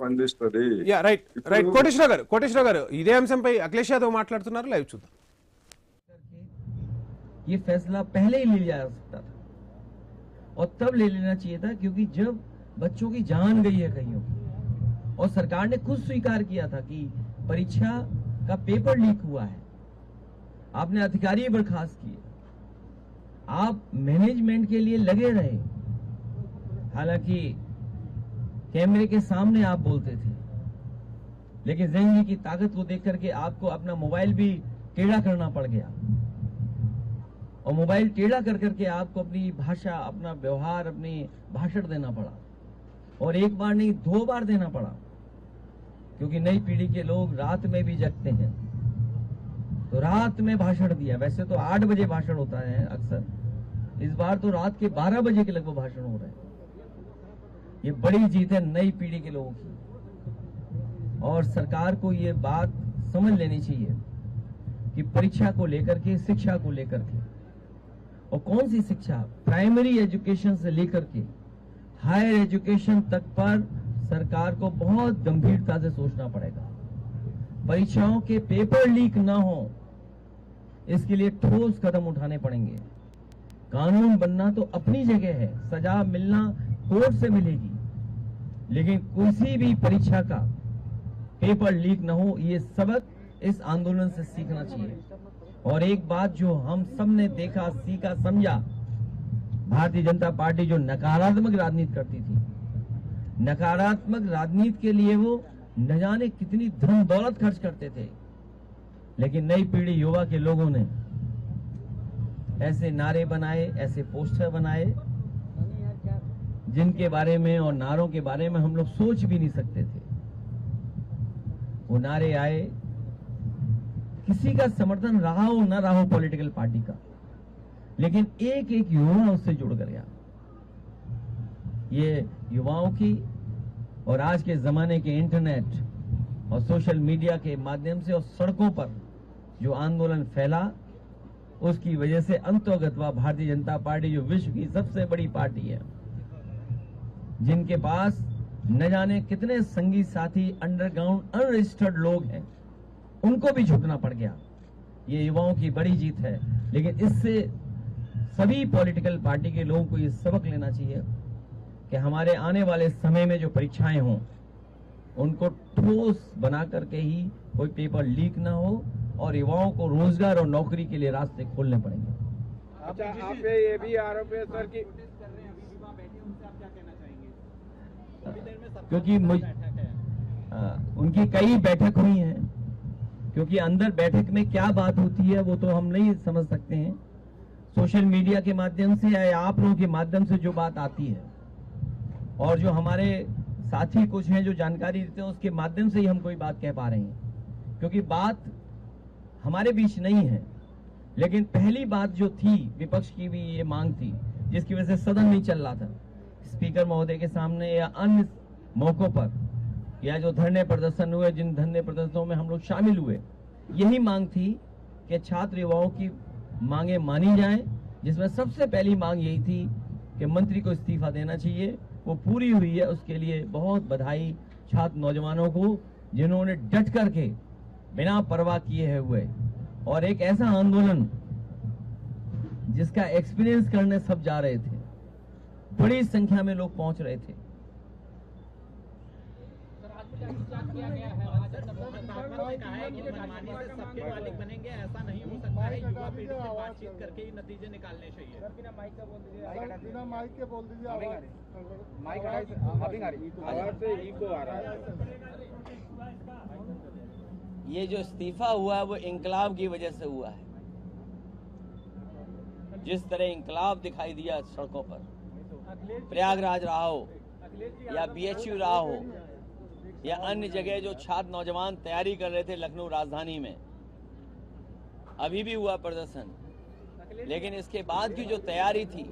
స్పందిస్తుంది. రైట్ కోటేశ్వర గారు ఇదే అంశంపై అఖిలేష్ యాదవ్ మాట్లాడుతున్నారు, లైవ్ చూద్దాం. ये फैसला पहले ही ले लिया जा सकता था और तब ले लेना चाहिए था, क्योंकि जब बच्चों की जान गई है कईयों की और सरकार ने खुद स्वीकार किया था कि परीक्षा का पेपर लीक हुआ है, आपने अधिकारी बर्खास्त किए, आप मैनेजमेंट के लिए लगे रहे, हालांकि कैमरे के सामने आप बोलते थे, लेकिन ज़िंदगी की ताकत को देख करके आपको अपना मोबाइल भी टेढ़ा करना पड़ गया और मोबाइल टेढ़ा कर करके आपको अपनी भाषा, अपना व्यवहार, अपनी भाषण देना पड़ा और एक बार नहीं 2 बार देना पड़ा, क्योंकि नई पीढ़ी के लोग रात में भी जगते हैं, तो रात में भाषण दिया। वैसे तो 8 बजे भाषण होता है अक्सर, इस बार तो रात के 12 बजे के लगभग भाषण हो रहे हैं। ये बड़ी जीत है नई पीढ़ी के लोगों की और सरकार को ये बात समझ लेनी चाहिए कि परीक्षा को लेकर के, शिक्षा को लेकर के, और कौन सी शिक्षा, प्राइमरी एजुकेशन से लेकर के हायर एजुकेशन तक पर सरकार को बहुत गंभीरता से सोचना पड़ेगा। परीक्षाओं के पेपर लीक ना हो, इसके लिए ठोस कदम उठाने पड़ेंगे। कानून बनना तो अपनी जगह है, सजा मिलना कोर्ट से मिलेगी, लेकिन किसी भी परीक्षा का पेपर लीक न हो, ये सबक इस आंदोलन से सीखना चाहिए। और एक बात जो हम सब ने देखा, सीखा, समझा, भारतीय जनता पार्टी जो नकारात्मक राजनीति करती थी, नकारात्मक राजनीति के लिए वो न जाने कितनी धन दौलत खर्च करते थे, लेकिन नई पीढ़ी युवा के लोगों ने ऐसे नारे बनाए, ऐसे पोस्टर बनाए जिनके बारे में और नारों के बारे में हम लोग सोच भी नहीं सकते थे। वो नारे आए, किसी का समर्थन रहा हो न रहा हो पॉलिटिकल पार्टी का, लेकिन एक एक युवा उससे जुड़ कर गया। ये युवाओं की और आज के जमाने के इंटरनेट और सोशल मीडिया के माध्यम से और सड़कों पर जो आंदोलन फैला, उसकी वजह से अंतोगत्वा भारतीय जनता पार्टी जो विश्व की सबसे बड़ी पार्टी है, जिनके पास न जाने कितने संगी साथी अंडरग्राउंड अनरजिस्टर्ड लोग हैं, उनको भी झुकना पड़ गया। ये युवाओं की बड़ी जीत है, लेकिन इससे सभी पॉलिटिकल पार्टी के लोगों को ये सबक लेना चाहिए कि हमारे आने वाले समय में जो परीक्षाएं हों, उनको ठोस बना करके ही कोई पेपर लीक ना हो और युवाओं को रोजगार और नौकरी के लिए रास्ते खोलने पड़ेंगे। अच्छा, आप पे ये भी आरोप है सर कि क्योंकि उनकी कई बैठक हुई हैं, क्योंकि अंदर बैठक में क्या बात होती है वो तो हम नहीं समझ सकते हैं। सोशल मीडिया के माध्यम से या आप लोगों के माध्यम से जो बात आती है और जो हमारे साथी कुछ हैं जो जानकारी देते हैं, उसके माध्यम से ही हम कोई बात कह पा रहे हैं, क्योंकि बात हमारे बीच नहीं है। लेकिन पहली बात जो थी, विपक्ष की भी ये मांग थी, जिसकी वजह से सदन नहीं चल रहा था, स्पीकर महोदय के सामने या अन्य मौकों पर, या जो धरने प्रदर्शन हुए, जिन धरने प्रदर्शनों में हम लोग शामिल हुए, यही मांग थी कि छात्र युवाओं की मांगे मानी जाएं, जिसमें सबसे पहली मांग यही थी कि मंत्री को इस्तीफा देना चाहिए। वो पूरी हुई है, उसके लिए बहुत बधाई छात्र नौजवानों को, जिन्होंने डट करके बिना परवाह किए हुए और एक ऐसा आंदोलन जिसका एक्सपीरियंस करने सब जा रहे थे, बड़ी संख्या में लोग पहुंच रहे थे। बनेंगे, ऐसा नहीं हो सकता है। युवा पीढ़ी से बातचीत करके ही नतीजे निकालने चाहिए। बिना माइक के बोल दीजिए। माइक आवाज से इको आ रहा है। ये जो इस्तीफा हुआ है वो इंकलाब की वजह से हुआ है। जिस तरह इंकलाब दिखाई दिया सड़कों पर, प्रयागराज रहा हो या BHU रहा हो या अन्य जगह जो छात्र नौजवान तैयारी कर रहे थे लखनऊ राजधानी में, अभी भी हुआ प्रदर्शन, लेकिन इसके बाद की जो तैयारी थी,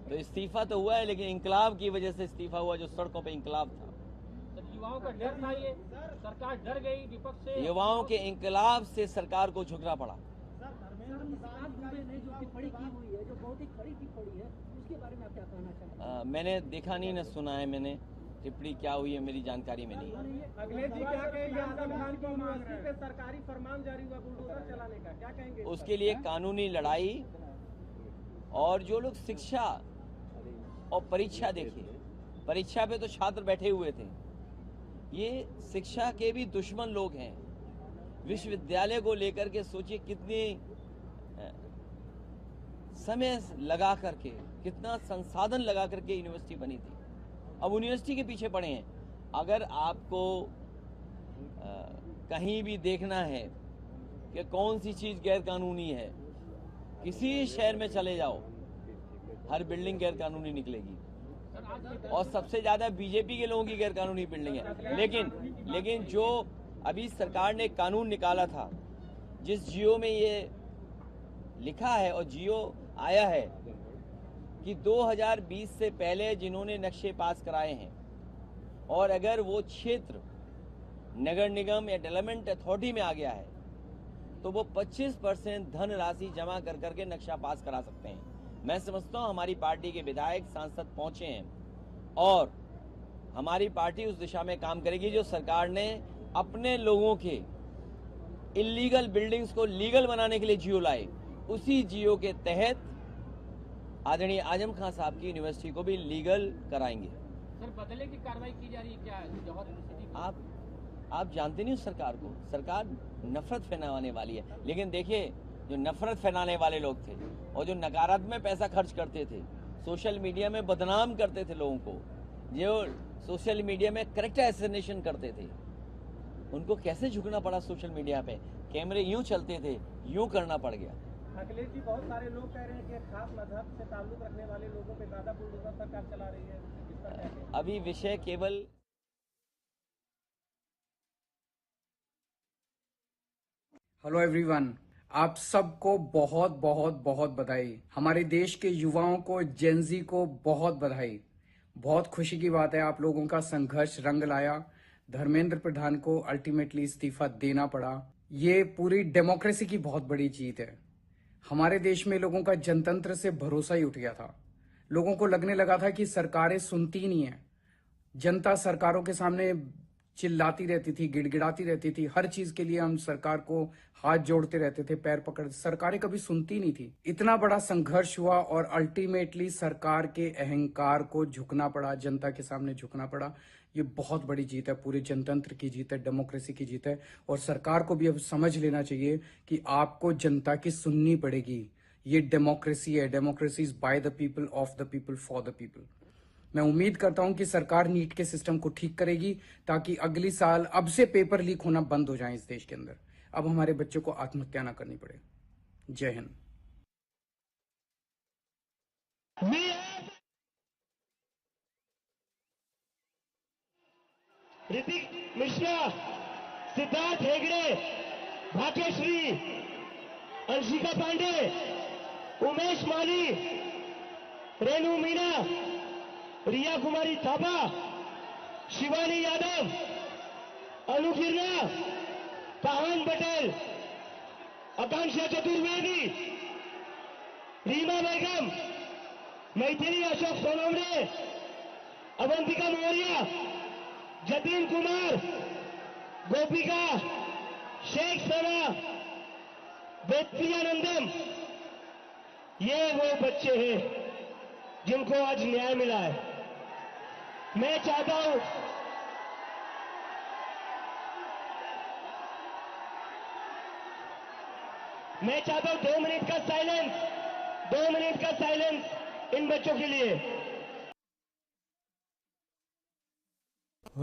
तो इस्तीफा तो हुआ है, लेकिन इंकलाब की वजह से इस्तीफा हुआ, जो सड़कों पे इंकलाब था। युवाओं का डर था, ये सरकार डर गई विपक्ष से। युवाओं के इंकलाब से सरकार को झुकना पड़ा। मैंने देखा नहीं, न सुना है मैंने टिप्पणी क्या हुई है मेरी जानकारी में नहीं है। अखिलेश जी क्या कहेंगे आजम खान की यूनिवर्सिटी पे सरकारी फरमान जारी हुआ बुलडोजर चलाने का, क्या कहेंगे? उसके लिए कानूनी लड़ाई, और जो लोग शिक्षा और परीक्षा, देखिए परीक्षा पे तो छात्र बैठे हुए थे, ये शिक्षा के भी दुश्मन लोग हैं। विश्वविद्यालय को लेकर के सोचिए कितनी समय लगा करके, कितना संसाधन लगा करके यूनिवर्सिटी बनी थी। अब यूनिवर्सिटी के पीछे पड़े हैं। अगर आपको कहीं भी देखना है कि कौन सी चीज गैर कानूनी है, किसी शहर में चले जाओ, हर बिल्डिंग गैर कानूनी निकलेगी, और सबसे ज्यादा बीजेपी के लोगों की गैर कानूनी बिल्डिंग है। लेकिन जो अभी सरकार ने कानून निकाला था, जिस जियो में ये लिखा है और जियो आया है कि 2020 से पहले जिन्होंने नक्शे पास कराए हैं, और अगर वो क्षेत्र नगर निगम या डेवलपमेंट अथॉरिटी में आ गया है, तो वो 25% धन राशि जमा कर करके नक्शा पास करा सकते हैं। मैं समझता हूं हमारी पार्टी के विधायक सांसद पहुंचे हैं, और हमारी पार्टी उस दिशा में काम करेगी जो सरकार ने अपने लोगों के इलीगल बिल्डिंग्स को लीगल बनाने के लिए जियो लाए, उसी जियो के तहत आदरणीय आजम खान साहब की यूनिवर्सिटी को भी लीगल कराएंगे। सर, बदले की कार्रवाई की जा रही है क्या जौहर यूनिवर्सिटी? आप जानते नहीं सरकार को, सरकार नफरत फैलाने वाली है। लेकिन देखिए, जो नफरत फैलाने वाले लोग थे और जो नकारात्मक पैसा खर्च करते थे, सोशल मीडिया में बदनाम करते थे लोगों को, जो सोशल मीडिया में कैरेक्टर असैसिनेशन करते थे, उनको कैसे झुकना पड़ा? सोशल मीडिया पे कैमरे यूं चलते थे, यूं करना पड़ गया। अखिलेश जी, बहुत सारे लोग कह रहे हैं कि खास मजहब से ताल्लुक रखने वाले लोगों पे ज्यादा बुलडोजर सरकार चला रही है, इसका क्या कहना है? अभी विषय केवल हेलो एवरीवन, आप सबको बहुत बहुत बहुत बधाई। हमारे देश के युवाओं को, जेनजी को बहुत बधाई। बहुत खुशी की बात है, आप लोगों का संघर्ष रंग लाया। धर्मेंद्र प्रधान को अल्टीमेटली इस्तीफा देना पड़ा। ये पूरी डेमोक्रेसी की बहुत बड़ी जीत है। हमारे देश में लोगों का जनतंत्र से भरोसा ही उठ गया था। लोगों को लगने लगा था कि सरकारें सुनती नहीं है। जनता सरकारों के सामने चिल्लाती रहती थी, गिड़गिड़ाती रहती थी। हर चीज के लिए हम सरकार को हाथ जोड़ते रहते थे, पैर पकड़ते। सरकारें कभी सुनती नहीं थी। इतना बड़ा संघर्ष हुआ और अल्टीमेटली सरकार के अहंकार को झुकना पड़ा, जनता के सामने झुकना पड़ा। ये बहुत बड़ी जीत है, पूरे जनतंत्र की जीत है, डेमोक्रेसी की जीत है। और सरकार को भी अब समझ लेना चाहिए कि आपको जनता की सुननी पड़ेगी। ये डेमोक्रेसी है। Democracy is by the people, of the people, for the people. मैं उम्मीद करता हूं कि सरकार नीट के सिस्टम को ठीक करेगी, ताकि अगली साल अब से पेपर लीक होना बंद हो जाए इस देश के अंदर। अब हमारे बच्चों को आत्महत्या ना करनी पड़े। जय हिंद। ऋतिक मिश्रा, सिद्धार्थ हेगड़े, भाग्यश्री, अंशिका पांडे, उमेश माली, रेणु मीना, रिया कुमारी थापा, शिवानी यादव, अनु गिरना, कहान पटेल, आकांक्षा चतुर्वेदी, रीमा बेगम, मैथिली अशोक सोनवणे, अवंतिका मौर्य, जतिन कुमार, गोपिका, शेख सना, वेत्रियानंदम, ये वो बच्चे हैं जिनको आज न्याय मिला है। मैं चाहता हूं मैं चाहता हूं 2 मिनट का साइलेंस, 2 मिनट का साइलेंस इन बच्चों के लिए।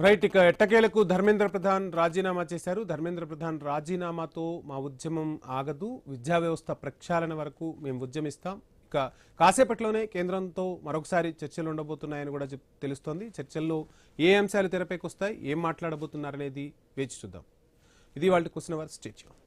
రైట్, ఇక ఎట్టకేలకు ధర్మేంద్ర ప్రధాన్ రాజీనామా చేశారు. ధర్మేంద్ర ప్రధాన్ రాజీనామాతో మా ఉద్యమం ఆగదు, విద్యా వ్యవస్థ ప్రక్షాళన వరకు మేము ఉద్యమిస్తాం. ఇక కాసేపట్లోనే కేంద్రంతో మరొకసారి చర్చలు ఉండబోతున్నాయని కూడా తెలుస్తోంది. చర్చల్లో ఏ అంశాలు తెరపైకి వస్తాయి, ఏం మాట్లాడబోతున్నారనేది వేచి చూద్దాం. ఇది వాళ్ళ క్వశ్చన్ అవర్. Stay tuned.